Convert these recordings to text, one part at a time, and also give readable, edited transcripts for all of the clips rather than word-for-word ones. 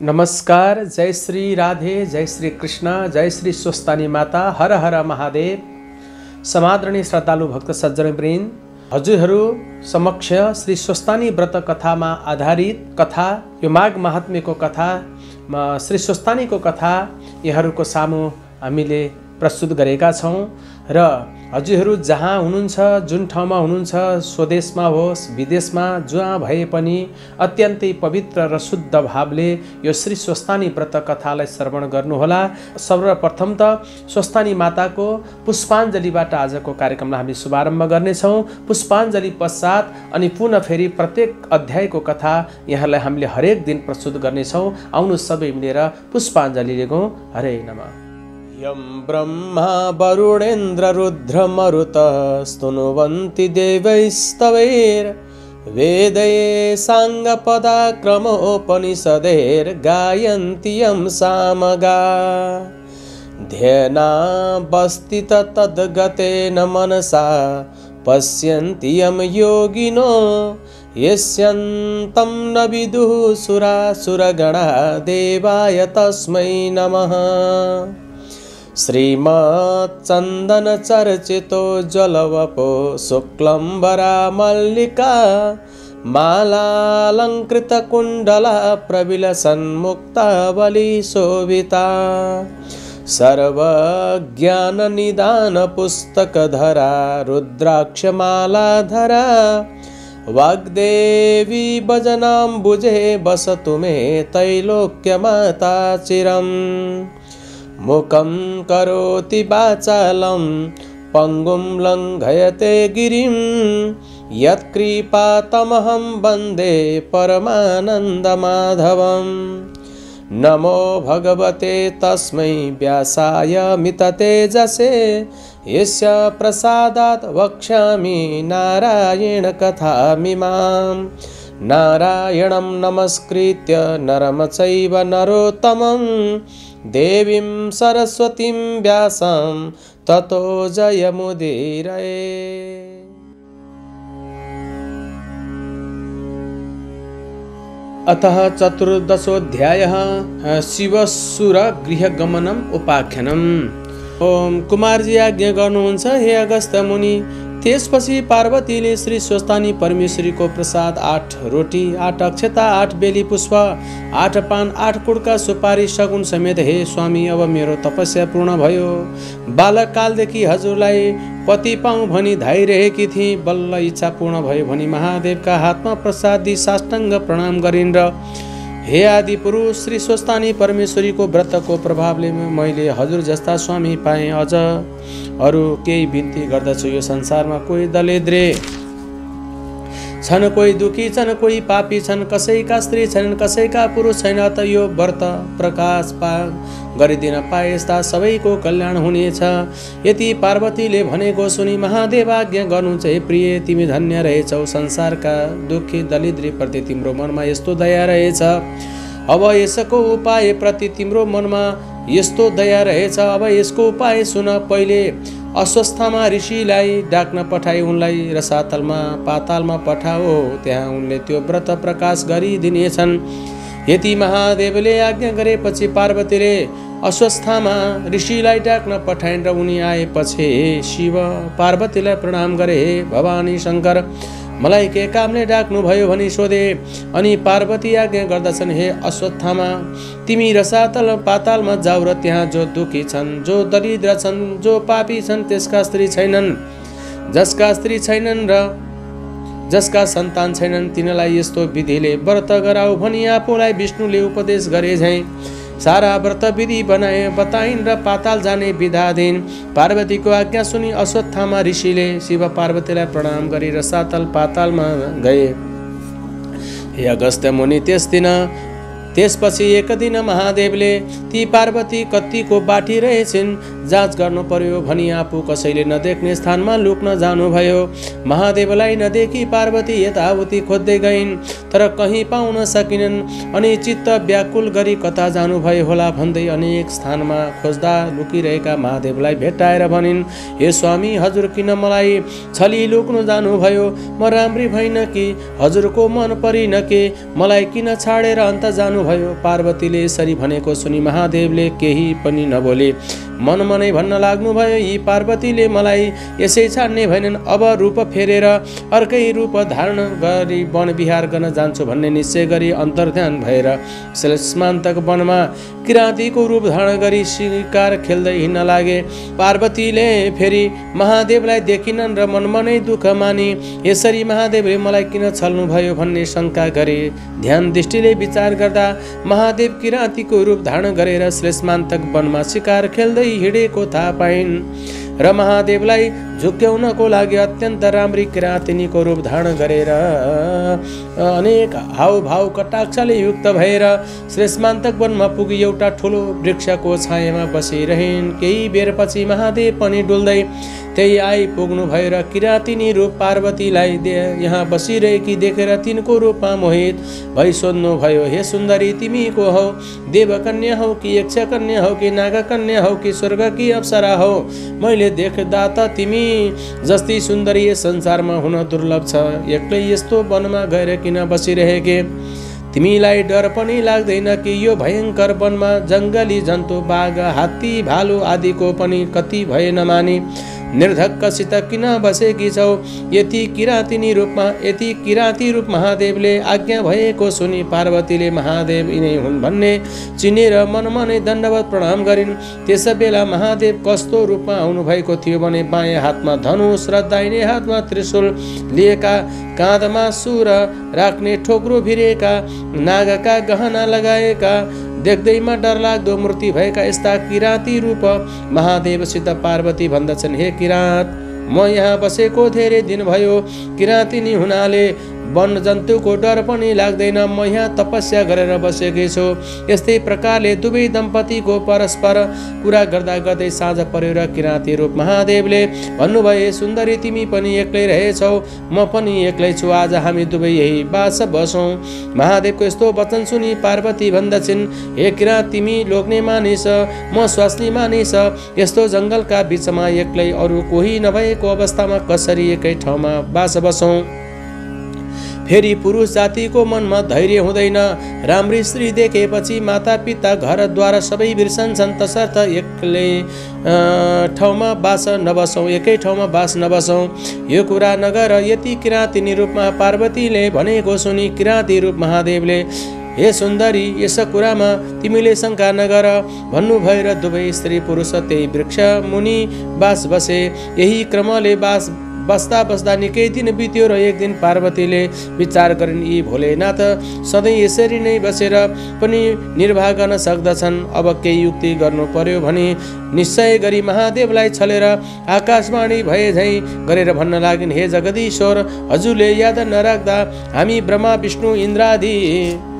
नमस्कार, जय श्री राधे, जय श्री कृष्ण, जय श्री स्वस्थानी माता, हर हर महादेव। समादरणीय श्रद्धालु भक्त सज्जनवृन्द, हजुरहरू समक्ष श्री स्वस्थानी व्रत कथामा आधारित कथा, यो माघ महात्म्यको कथा, श्री स्वस्थानीको कथा यहाँहरूको सामु हामीले प्रस्तुत गरेका छौँ र हजुरहरू जहाँ हुनुहुन्छ, जुन ठाउँमा हुनुहुन्छ, स्वदेशमा होस् विदेशमा जहाँ भए पनि अत्यन्तै पवित्र र शुद्ध भावले यो श्री स्वस्थानी व्रत कथालाई श्रवण गर्नुहोला। सर्वप्रथम त स्वस्थानी माताको पुष्पाञ्जलीबाट आजको कार्यक्रमलाई हामी शुभारम्भ गर्नेछौँ। पुष्पाञ्जली पश्चात अनि पुनः फेरि प्रत्येक अध्यायको कथा यहाँलाई हामीले हरेक दिन प्रस्तुत गर्नेछौँ। आउनु सबै मिलेर पुष्पाञ्जली लिगौँ। हरे नमः। यं ब्रह्मा वरुणेन्द्र रुद्र मरुत स्तुनुवन्ति देवैस्तवैर् वेदैः साङ्गपदाक्रमोपनिषदैर् गायन्ति यं सामगा ध्येनावस्थित तद्गतेन मनसा पश्यन्ति यं योगिनो यस्यन्तं न विदुः सुरासुरगणा देवाय तस्मै नमः। श्रीमच्चन्दन चर्चितो जलवपो शुक्लम्बरा मल्लिका मालालङ्कृत कुण्डला प्रविलसन्मुक्तावली शोभिता सर्वज्ञाननिदान पुस्तकधरा रुद्राक्षमालाधरा वाग्देवी भजनाम्बुजे वसतु मे त्रैलोक्यमाता चिरम्। मुखं करोति वाचालं पंगुं लङ्घयते गिरिं यत्कृपातमहं वन्दे परमानन्दमाधवं। नमो भगवते तस्मै व्यासाय मिततेजसे यस्य प्रसादात् वक्ष्यामि नारायण कथामिमां। नारायणं नमस्कृत्य नरं चैव नरोत्तमं देवीं सरस्वतीं व्यासं ततो जयमुदीरये। अतः चतुर्दशोऽध्यायः शिवसुर गृहगमनम् उपाख्यानम्। ओम कुमारजी आज्ञा गर्नुहुन्छ हे अगस्त्य मुनि। त्यसपछि पार्वतीले श्री स्वस्थानी परमेश्वरीको प्रसाद 8 रोटी, 8 अक्षता, 8 बेली पुष्प, 8 पान, 8 कुडका सुपारी सगुन समेत हे स्वामी, अब मेरो तपस्या पूर्ण भयो। बालककालदेखि हजुरलाई पति पाऊँ भनी धाइरहेकी थिएँ। बल्ल इच्छा पूर्ण भयो भनी महादेवका हातमा प्रसाद दिई साष्टाङ्ग प्रणाम गरिन् र हे आदि पुरुष श्री स्वस्थानी परमेश्वरीको व्रतको प्रभावले मैले हजुर जस्ता स्वामी पाएँ। अझ अरू केही बिन्ती गर्दछु। यो संसारमा कोही दलेद्रे छन्, कोही दुखी छन्, कोही पापी छन्, कसैका स्त्री छैनन्, कसैका पुरुष छैन। त यो व्रत प्रकाश गरिदिन पाए यस्ता सबैको कल्याण हुनेछ। यति पार्वतीले भनेको सुनि महादेव आज्ञा गर्नुहुन्छ हे प्रिय, तिमी धन्य रहेछौ। संसारका दुखी दलिद्री प्रति तिम्रो मनमा यस्तो दया रहेछ। अब यसको उपाय प्रति तिम्रो मनमा यस्तो दया रहेछ। अब यसको उपाय सुन। पहिले अस्वस्थमा ऋषिलाई डाक्न पठाई उनलाई रसातलमा पातालमा पठाओ, त्यहाँ उनले त्यो व्रत प्रकाश गरिदिनेछन्। यति महादेवले आज्ञा गरेपछि पार्वतीले अस्वस्थमा ऋषिलाई डाक्न पठाइन् र उनी आएपछि शिव पार्वतीलाई प्रणाम गरे। हे भवानी शङ्कर, मलाई के कामले डाक्नु भयो भनी सोधे। अनि पार्वती आज्ञा गर्दछन् हे अश्वत्थामा, तिमी रसातल पातालमा जाऊ र त्यहाँ जो दुखी छन्, जो दरिद्र छन्, जो पापी छन्, त्यसका स्त्री छैनन्, जसका स्त्री छैनन् र जसका सन्तान छैनन्, तिनीलाई यस्तो विधिले व्रत गराऊ भनी आफूलाई विष्णुले उपदेश गरे झैं सारा व्रत विधि बनाए बताइन् र पाताल जाने विधा दिन्। पार्वतीको आज्ञा सुनि अश्वत्थामा ऋषिले शिव पार्वतीलाई प्रणाम गरी रसातल पातालमा गए। हे अगस्त्य मुनि, त्यसपछि एक दिन महादेवले ती पार्वती कतिको बाटी रहेछन् जाँच गर्नु पर्यो भनी आफू कसैले नदेख्ने स्थानमा लुक्न जानुभयो। महादेवलाई नदेखी पार्वती यताउति खोज्दै गइन्, तर कहीँ पाउन सकिनन्। अनि चित्त व्याकुल गरी कता जानुभयो होला भन्दै अनेक स्थानमा खोज्दा लुकिरहेका महादेवलाई भेटाएर भनिन्, हे स्वामी, हजुर किन मलाई छली लुक्नु जानुभयो? म राम्री भइन कि हजुरको मन परिन के? मलाई किन छाडेर अन्त जानु भन्नुभयो। पार्वतीले यसरी भनेको सुनि महादेवले केही पनि नबोले मनमा नै भन्न लाग्नुभयो, यी पार्वतीले मलाई यसै छाड्ने भएनन्, अब रूप फेरेर अर्कै रूप धारण गरी वन विहार गर्न जान्छु भन्ने निश्चय गरी अन्तर्ध्यान भएर श्लेष्मान्तक वनमा किराँतीको रूप धारण गरी शिकार खेल्दै हिँड्न लागे। पार्वतीले फेरि महादेवलाई देखिनन् र मनमा नै दुःख मानी यसरी महादेवले मलाई किन छल्नुभयो भन्ने शङ्का गरे। ध्यान दृष्टिले विचार गर्दा महादेव किराँतीको रूप धारण गरेर श्लेष्मान्तक वनमा शिकार खेल्दै हिँडेको थाहा पाइन् र महादेवलाई झुक्क्याउनको लागि अत्यन्त राम्री किराँतिनीको रूप धारण गरेर अनेक हावभाव कटाक्षले युक्त भएर श्लेष्मान्तक वनमा पुगी एउटा ठुलो वृक्षको छायामा बसिरहिन्। केही बेरपछि महादेव पनि डुल्दै त्यही आइपुग्नु भएर किराँतिनी रूप पार्वतीलाई यहाँ बसिरहेकी देखेर तिनको रूपमा मोहित भई सोध्नुभयो, हे सुन्दरी, तिमी को हौ? देवकन्या हौ कि यक्षकन्या हौ कि नागकन्या हौ कि स्वर्गकी अप्सरा हौ? मैले देख्दा त तिमी जस्ती सुन्दरी यस संसारमा हुन दुर्लभ छ। एक्लै यस्तो वनमा गएर किन बसिरहेके? तिमीलाई डर पनि लाग्दैन कि यो भयङ्कर वनमा जङ्गली जन्तु बाघ, हात्ती, भालु आदिको पनि कति भए नमानी निर्धक्कसित किन बसेकी छौ? यति किराँती रूप महादेवले आज्ञा भएको सुनि पार्वतीले महादेव यिनै हुन् भन्ने चिनेर मनमा नै दण्डवत प्रणाम गरिन्। त्यसबेला महादेव कस्तो रूपमा आउनुभएको थियो भने बायाँ हातमा धनुष र दाहिने हातमा त्रिशूल लिएका, काँधमा सुर राख्ने ठोक्रो भिरेका, नागका गहना लगाएका, देख्दैमा डरलाग्दो मूर्ति भएका यस्ता किराँती रूप महादेवसित पार्वती भन्दछन्, हे किराँत, म यहाँ बसेको धेरै दिन भयो। किराँतिनी हुनाले वन जन्तुको डर पनि लाग्दैन। म यहाँ तपस्या गरेर बसेकी छु। यस्तै प्रकारले दुवै दम्पतिको परस्पर कुरा गर्दा गर्दै साँझ पर्यो र किराँती रूप महादेवले भन्नुभयो, सुन्दरी, तिमी पनि एक्लै रहेछौ, म पनि एक्लै छु, आज हामी दुवै यही बास बसौँ। महादेवको यस्तो वचन सुनि पार्वती भन्दछिन्, हे किराँत, तिमी लोग्ने मानिस, म स्वास्नी मानिस, यस्तो जङ्गलका बिचमा एक्लै अरू कोही नभएको अवस्थामा कसरी एकै ठाउँमा बास बसौँ? फेरि पुरुष जातिको मनमा धैर्य हुँदैन। राम्री स्त्री देखेपछि माता पिता घरद्वार सबै बिर्सन्छन्, तसर्थ एक्लै ठाउँमा बास नबसौँ, एकै ठाउँमा बास नबसौँ। यो कुरा नगर। यति किराँतिनी रूपमा पार्वतीले भनेको सुनि किराँती रूप महादेवले, हे सुन्दरी, यस कुरामा तिमीले शङ्का नगर भन्नुभयो र दुवै स्त्री पुरुष त्यही वृक्ष मुनि बास बसे। यही क्रमले बस्दा बस्दा निकै दिन बित्यो र एक दिन पार्वतीले विचार गरिन्, यी भोलेनाथ सधैँ यसरी नै बसेर पनि निर्वाह गर्न सक्दछन्, अब केही युक्ति गर्नु पर्यो भनी निश्चय गरी महादेवलाई छलेर आकाशवाणी भए झैँ गरेर भन्न लागिन्, हे जगदीश्वर, हजुरले याद नराख्दा हामी ब्रह्मा विष्णु इन्द्रादि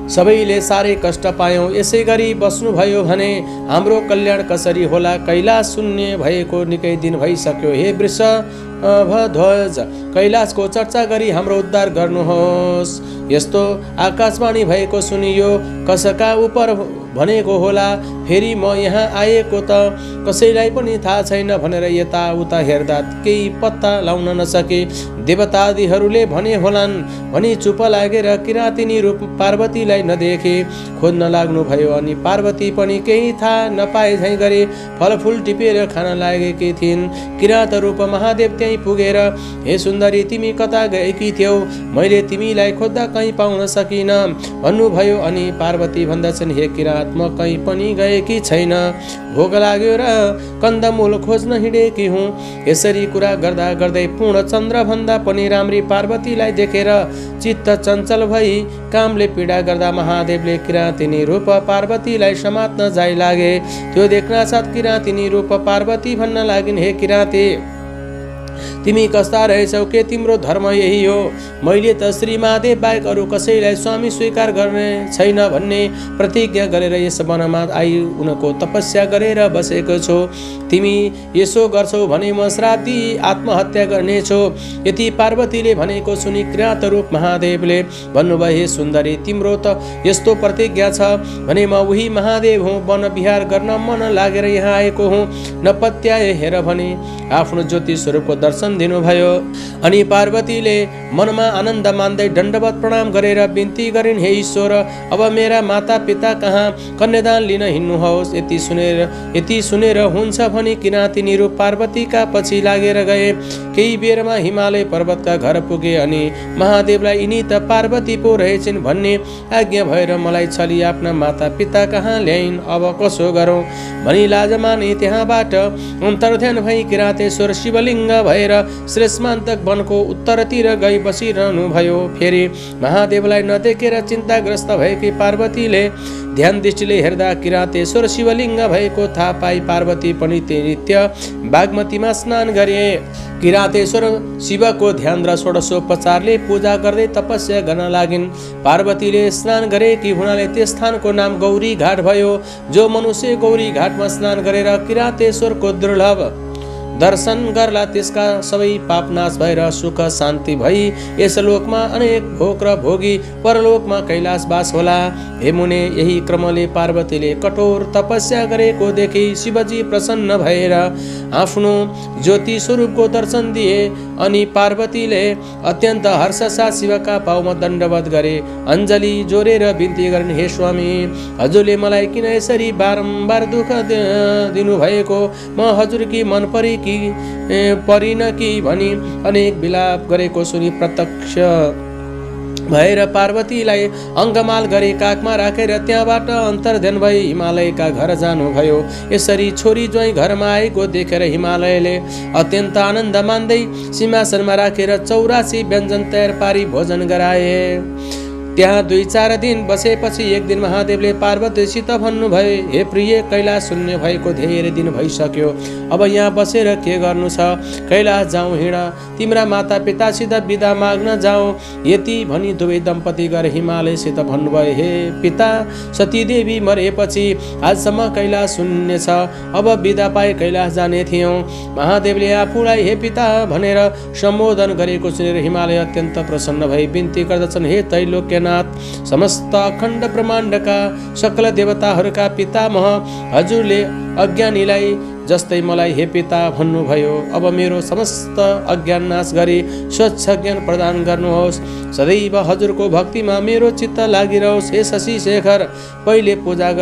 सबैले साह्रै कष्ट पायौँ। यसै गरी बस्नुभयो भने हाम्रो कल्याण कसरी होला? कैलाश शून्य भएको निकै दिन भइसक्यो। हे वृषभध्वज, कैलाशको चर्चा गरी हाम्रो उद्धार गर्नुहोस्। यस्तो आकाशवाणी भएको सुनियो, कसका उप भनेको होला? फेरि म यहाँ आएको त कसैलाई पनि थाहा छैन भनेर यताउता हेर्दा केही पत्ता लाउन नसके। देवतादिहरूले भने होलान् भनी चुप लागेर किराँतिनी रूप पार्वतीलाई नदेखे खोज्न लाग्नुभयो। अनि पार्वती पनि केही थाहा नपाए झैँ गरे फलफुल टिपेर खान लागेकी थिइन्। किराँत रूप महादेव त्यहीँ पुगेर, हे सुन्दरी, तिमी कता गएकी थियौ? मैले तिमीलाई खोज्दा कहीँ पाउन सकिन भन्नुभयो। अनि पार्वती भन्दछन्, हे किराँत, म कहीँ पनि गएकी छैन, भोक लाग्यो र कन्दमूल खोज्न हिँडेकी हुँ। यसरी कुरा गर्दा गर्दै पूर्णचन्द्र भन्दा पनि राम्री पार्वतीलाई देखेर चित्त चञ्चल भई कामले पीडा गर्दा महादेवले किराँतिनी रूप पार्वतीलाई समात्न जाइ लागे। त्यो देख्न साथ किराँतिनी रूप पार्वती भन्न लागिन्, हे किराँती, तिमी कस्ता रहेछौ? के तिम्रो धर्म यही हो? मैले त श्री महादेव बाहेक अरू कसैलाई स्वामी स्वीकार गर्ने छैन भन्ने प्रतिज्ञा गरेर यस वनमा आई उनको तपस्या गरेर बसेको छु। तिमी यसो गर्छौ भने म श्राप दिई आत्महत्या गर्नेछु। यति पार्वतीले भनेको सुनि किराँत रूप महादेवले भन्नुभयो, हे सुन्दरी, तिम्रो त यस्तो प्रतिज्ञा छ भने म उही महादेव हुँ। वन विहार गर्न मन लागेर यहाँ आएको हुँ। नपत्याए हेर भने आफ्नो ज्योति स्वरूपको दर्शन वचन दिनुभयो। अनि पार्वतीले मनमा आनन्द मान्दै दण्डवत प्रणाम गरेर बिन्ती गरिन्, हे ईश्वर, अब मेरा माता पिता कहाँ कन्यादान लिन हिँड्नुहोस्। यति सुनेर हुन्छ भनी किराँतीनीहरू पार्वतीका पछि लागेर गए। केही बेरमा हिमालय पर्वतका घर पुगे अनि महादेवलाई यिनी त पार्वती पो रहेछन् भन्ने आज्ञा भएर मलाई छली आफ्ना माता पिता कहाँ ल्याइन्, अब कसो गरौँ भनी लाज माने त्यहाँबाट अन्तर्ध्यान भई किरातेश्वर शिवलिङ्ग भएर श्रेष्ठमान्तक वनको उत्तरतिर गई बसिरहनु भयो। फेरि महादेवलाई नदेखेर चिन्ताग्रस्त भएकी पार्वतीले ध्यान दृष्टिले हेर्दा किरातेश्वर शिवलिङ्ग भएको थाहा पाई पार्वती पनि नित्य बागमतीमा स्नान गरे। किरातेश्वर शिवको ध्यान र षोडशोपचारले पूजा गर्दै तपस्या गर्न लागिन्। पार्वतीले स्नान गरेकी हुनाले त्यस स्थानको नाम गौरी घाट भयो। जो मनुष्य गौरी घाटमा स्नान गरेर किरातेश्वरको दुर्लभ दर्शन गर्ला त्यसका सबै पाप नाश भएर सुख शान्ति भई यस लोकमा अनेक भोग र भोगी परलोकमा कैलाशवास होला। हे मुने, यही क्रमले पार्वतीले कठोर तपस्या गरेको देखि शिवजी प्रसन्न भएर आफ्नो ज्योति स्वरूपको दर्शन दिए। अनि पार्वतीले अत्यन्त हर्षसाथ शिवका पाउमा दण्डवत गरे, अञ्जली जोरेर बिन्ती गरिन्, हे स्वामी, हजुरले मलाई किन यसरी बारम्बार दुःख दिनुभएको, म हजुरकी मन परिन कि भनी अनेक विलाप गरेको सुनि प्रत्यक्ष भएर पार्वतीलाई अङ्गमाल गरी काखमा राखेर त्यहाँबाट अन्तर्ध्यान भई हिमालयका घर जानुभयो। यसरी छोरी ज्वाइँ घरमा आएको देखेर हिमालयले अत्यन्त आनन्द मान्दै सिंहासनमा राखेर 84 व्यञ्जन तयार पारी भोजन गराए। त्यहाँ 2-4 दिन बसेपछि एक दिन महादेवले पार्वतीसित भन्नुभयो, हे प्रिय, कैलाश शून्य भएको धेरै दिन भइसक्यो, अब यहाँ बसेर के गर्नु छ, कैलाश जाउँ, हिँड, तिम्रा माता पितासित बिदा माग्न जाउँ। यति भनी दुवै दम्पति गएर हिमालयसित भन्नुभयो, हे पिता, सतीदेवी मरेपछि आजसम्म कैलाश शून्य छ, अब बिदा पाए कैलाश जाने थियौँ। महादेवले आफूलाई हे पिता भनेर सम्बोधन गरेको सुनेर हिमालय अत्यन्त प्रसन्न भई बिन्ती गर्दछन्, हे त्रैलोक्य नाथ, समस्त अखण्ड ब्रह्माण्डका सकल देवताहरूका पितामह, हजुरले अज्ञानीलाई जस्तै मलाई हे पिता भन्नुभयो। अब मेरो समस्त अज्ञान नाश गरी स्वच्छ ज्ञान प्रदान गर्नुहोस्। सदैव हजुरको भक्तिमा मेरो चित्त लागिरहोस्। हे शशि शेखर, पहिले पूजा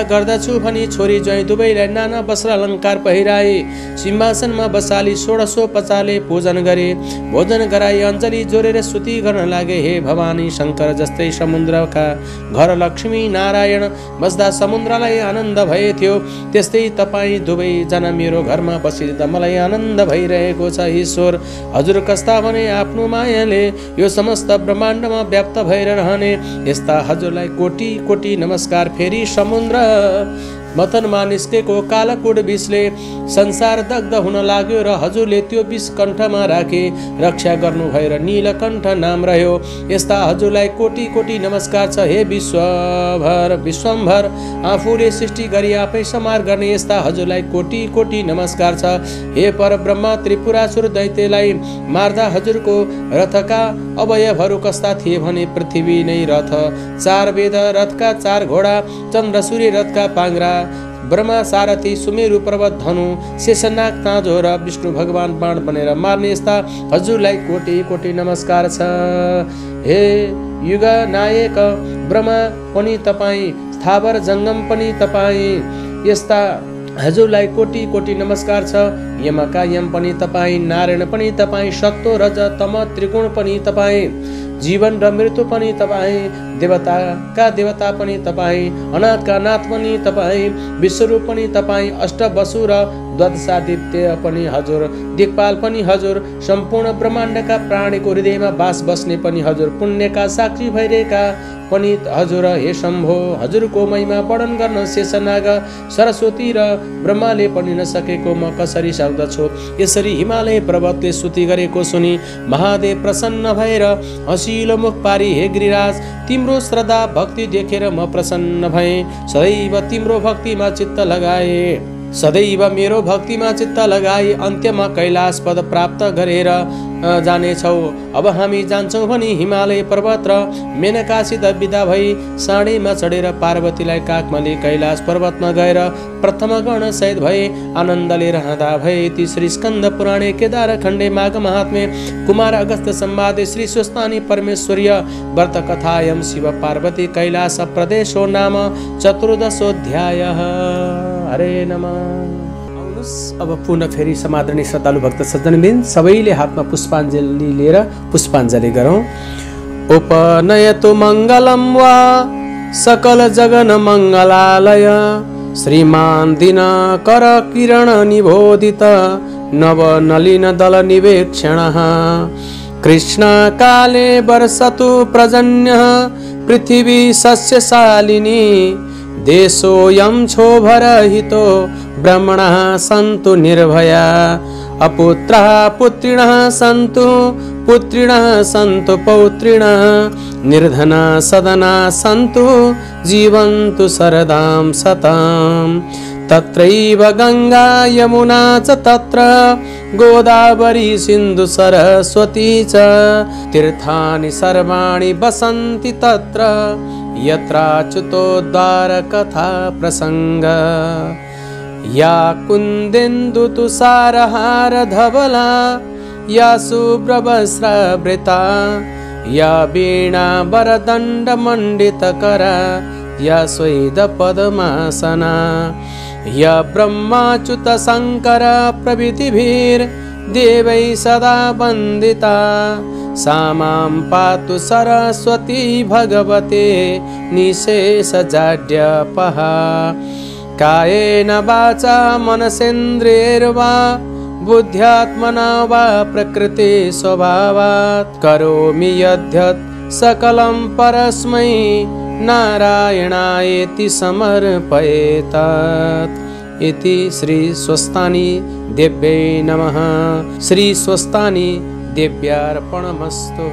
गर्दछु भनी छोरी ज्वाइँ दुवैलाई नाना वस्त्र अलङ्कार पहिराए, सिंहासनमा बसाली षोडशोपचारले पूजन गरे, भोजन गराई अञ्जली जोरेर स्तुति गर्न लागे। हे भवानी शङ्कर, जस्तै समुद्रका घर लक्ष्मी नारायण बस्दा समुद्रलाई आनन्द भए थियो, त्यस्तै तपाईँ दुवैजना मेरो घरमा बसिदिँदा मलाई आनन्द भइरहेको छ। ईश्वर, हजुर कस्ता भने आफ्नो मायाले यो समस्त ब्रह्माण्डमा व्याप्त भएर रहने, यस्ता हजुरलाई कोटी कोटी नमस्कार। फेरि समुद्र मथनमा निस्केको कालाकुड विषले संसार दग्ध हुन लाग्यो र हजुरले त्यो विष कण्ठमा राखे रक्षा गर्नु भएर नीलकण्ठ नाम रह्यो। यस्ता हजुरलाई कोटी कोटी नमस्कार छ। हे विश्वम्भर, आफूले सृष्टि गरी आफै संहार गर्ने यस्ता हजुरलाई कोटी कोटी नमस्कार छ। हे परब्रह्म, त्रिपुरासुर दैत्यलाई मार्दा हजुरको रथका अवयवहरू कस्ता थिए भने पृथ्वी नै रथ, 4 वेद रथका 4 घोडा, चन्द्र सूर्य रथका पाङ्ग्रा, ब्रह्मा सारथी, सुमेरु पर्वत धनु, शेषनाग ताँजो र विष्णु भगवान बाण बनेर मार्ने यस्ता हजुरलाई कोटी कोटी नमस्कार छ। हे युग नायक ब्रह्मा पनि तपाईँ, स्थावर जङ्गम पनि तपाईँ, यस्ता हजुरलाई कोटी कोटी नमस्कार छ। यमका यम पनि तपाईँ, नारायण पनि तपाईँ, सत्व रज तम त्रिगुण पनि तपाईँ, जीवन र मृत्यु पनि तपाईँ, देवताका देवता पनि तपाईँ, अनाथका नाथ पनि तपाईँ, विश्वरूप पनि तपाईँ, अष्टवसु र द्वादशादित्य पनि हजुर, दिक्पाल पनि हजुर, सम्पूर्ण ब्रह्माण्डका प्राणीको हृदयमा बास बस्ने पनि हजुर, पुण्यका साक्षी भइरहेका पनि हजुर। हे शम्भो, हजुरको महिमा वर्णन गर्न शेषनाग, सरस्वती र ब्रह्माले पनि नसकेको म कसरी सक्दछु। यसरी हिमालय पर्वतले स्तुति गरेको सुनि महादेव प्रसन्न भएर हँसिलो मुख पारी, हे गिरिराज, तिम्रो श्रद्धा भक्ति देखेर म प्रसन्न भएँ, सदैव तिम्रो भक्तिमा चित्त लगाए। सदैव मेरो भक्तिमा चित्त लगाई अन्त्यमा कैलाश पद प्राप्त गरेर जानेछौ। अब हामी जान्छौँ भनी हिमालय पर्वत र मेनकासित बिदा भई साँडेमा चढेर पार्वतीलाई काखमा लिई कैलाश पर्वतमा गएर प्रथम गण सहित भए आनन्दले रहँदा भए। ती श्री स्कन्द पुराणे केदार खण्डे माघ महात्म्ये कुमार अगस्त्य संवादे श्री स्वस्तानी परमेश्वरीय व्रत कथायं शिव पार्वती कैलाश प्रदेशो नाम चतुर्दशोऽध्यायः। हरे नमः। अब पुनः फेरि समादरणीय श्रद्धालु भक्त सज्जनबिन सबैले हातमा पुष्पाञ्जली लिएर पुष्पाञ्जली गरौँ। उपनयतु मङ्गलं वा सकल जगन मङ्गलालय श्रीमान दिनकर किरण निबोधित नव नलिन दल निवेक्षणः कृष्ण काले वर्षतु पर्जन्यः पृथिवी सस्यशालिनी देशोऽयं क्षोभरहितो ब्रह्मणः सन्तु निर्भया अपुत्रः पुत्रिणः सन्तु पुत्रिणः सन्तु पौत्रिणः निर्धना सदना सन्तु जीवन्तु शरदां शताम्। तत्रैव गंगा यमुना च तत्र गोदावरी सिन्धु सरस्वती च तीर्थानि सर्वाणि वसन्ति तत्र यत्राच्युतोद्धार कथा प्रसंग। या कुन्देन्दु तुषारहार धवला या शुभ्रवस्त्रावृता या वीणा वरदण्ड मण्डितकरा या स्वेद पद्मासना या ब्रह्माच्युत शंकर प्रभृतिभिर्देवै सदा वन्दिता सा मां पातु सरस्वती भगवते निशेषजाड्यपः। कायेन वाचा मनसेन्द्रियैर्वा बुद्ध्यात्मना वा प्रकृति स्वभावात् करोमि यद्यत् सकलं परस्मै नारायणायेति समर्पयेत्। इति श्री स्वस्तानी देव्यै नमः। श्री स्वस्तानी देव्यार्पणमस्तु।